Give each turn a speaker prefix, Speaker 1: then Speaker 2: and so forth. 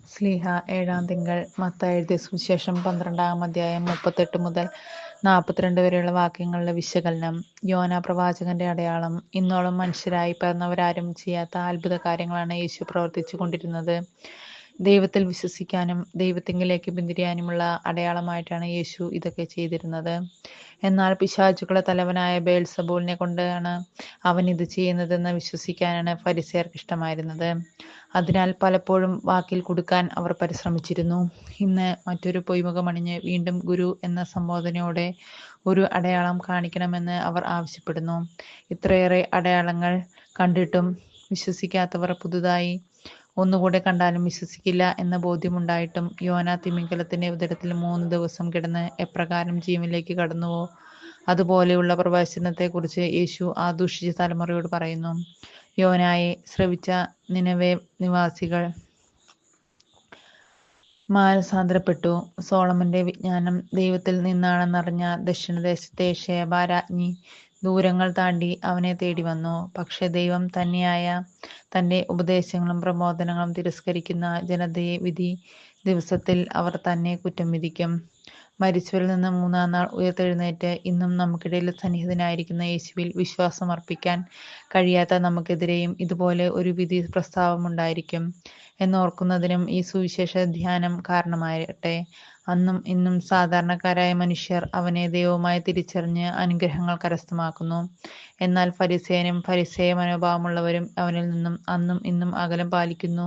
Speaker 1: ശ്ലീഹ ഏഴാം തിങ്കൾ. മത്തായി എഴുതിയ സുവിശേഷം 12-ാം അധ്യായം 38 മുതൽ 42 വരെയുള്ള വാക്യങ്ങളുടെ വിശകലനം. യോന പ്രവാചകന്റെ അടയാളം. ഇന്നോളം മനുഷ്യരായി പിറന്നവരാരും ചെയ്യാത്ത അത്ഭുത കാര്യങ്ങളാണ് യേശു പ്രവർത്തിച്ചു കൊണ്ടിരുന്നത്. ദൈവത്തിൽ വിശ്വസിക്കാനും ദൈവത്തിങ്കിലേക്ക് പിന്തിരിയാനുമുള്ള അടയാളമായിട്ടാണ് യേശു ഇതൊക്കെ ചെയ്തിരുന്നത്. എന്നാൽ പിശാചുക്കളുടെ തലവനായ ബെയെത്സബൂലിനെ കൊണ്ടാണ് അവൻ ഇത് ചെയ്യുന്നതെന്ന് വിശ്വസിക്കാനാണ് ഫരിസേയർക്ക് ഇഷ്ടമായിരുന്നത്. അതിനാൽ പലപ്പോഴും വാക്കിൽ കുടുക്കാൻ അവർ പരിശ്രമിച്ചിരുന്നു. ഇന്ന് മറ്റൊരു പൊയ്മുഖമണിഞ്ഞ് വീണ്ടും ഗുരു എന്ന സംബോധനയോടെ ഒരു അടയാളം കാണിക്കണമെന്ന് അവർ ആവശ്യപ്പെടുന്നു. ഇത്രയേറെ അടയാളങ്ങൾ കണ്ടിട്ടും വിശ്വസിക്കാത്തവർ പുതുതായി ഒന്നുകൂടെ കണ്ടാലും വിശ്വസിക്കില്ല എന്ന ബോധ്യമുണ്ടായിട്ടും യോന തിമിംഗലത്തിന്റെ ഉദരത്തിൽ 3 ദിവസം കിടന്ന് എപ്രകാരം ജീവനിലേക്ക് കടന്നുവോ അതുപോലെയുള്ള പ്രവേശനത്തെക്കുറിച്ച് യേശു ആ ദുഷിച്ച തലമുറയോട് പറയുന്നു. യോനായെ ശ്രവിച്ച നിനവെ നിവാസികൾ മാനസാന്തരപ്പെട്ടു. സോളമന്റെ വിജ്ഞാനം ദൈവത്തിൽ നിന്നാണെന്നറിഞ്ഞ ദക്ഷിണദേശത്തെ ശേബാ രാജ്ഞി ദൂരങ്ങൾ താണ്ടി അവനെ തേടി വന്നു. പക്ഷേ ദൈവം തന്നെയായ തന്റെ ഉപദേശങ്ങളും പ്രബോധനങ്ങളും തിരസ്കരിക്കുന്ന ജനതയെ വിധി ദിവസത്തിൽ അവർ തന്നെ കുറ്റം വിധിക്കും. മരിച്ചവരിൽ നിന്ന് 3-ാം നാൾ ഉയർത്തെഴുന്നേറ്റ് ഇന്നും നമുക്കിടയിൽ സന്നിഹിതനായിരിക്കുന്ന യേശുവിൽ വിശ്വാസമർപ്പിക്കാൻ കഴിയാത്ത നമുക്കെതിരെയും ഇതുപോലെ ഒരു വിധി പ്രസ്താവമുണ്ടായിരിക്കും എന്നോർക്കുന്നതിനും ഈ സുവിശേഷ ധ്യാനം കാരണമാകട്ടെ. അന്നും ഇന്നും സാധാരണക്കാരായ മനുഷ്യർ അവനെ ദൈവമായി തിരിച്ചറിഞ്ഞ് അനുഗ്രഹങ്ങൾ കരസ്ഥമാക്കുന്നു. എന്നാൽ ഫരിസേയനും ഫരിസേയ മനോഭാവമുള്ളവരും അവനിൽ നിന്നും അന്നും ഇന്നും അകലം പാലിക്കുന്നു.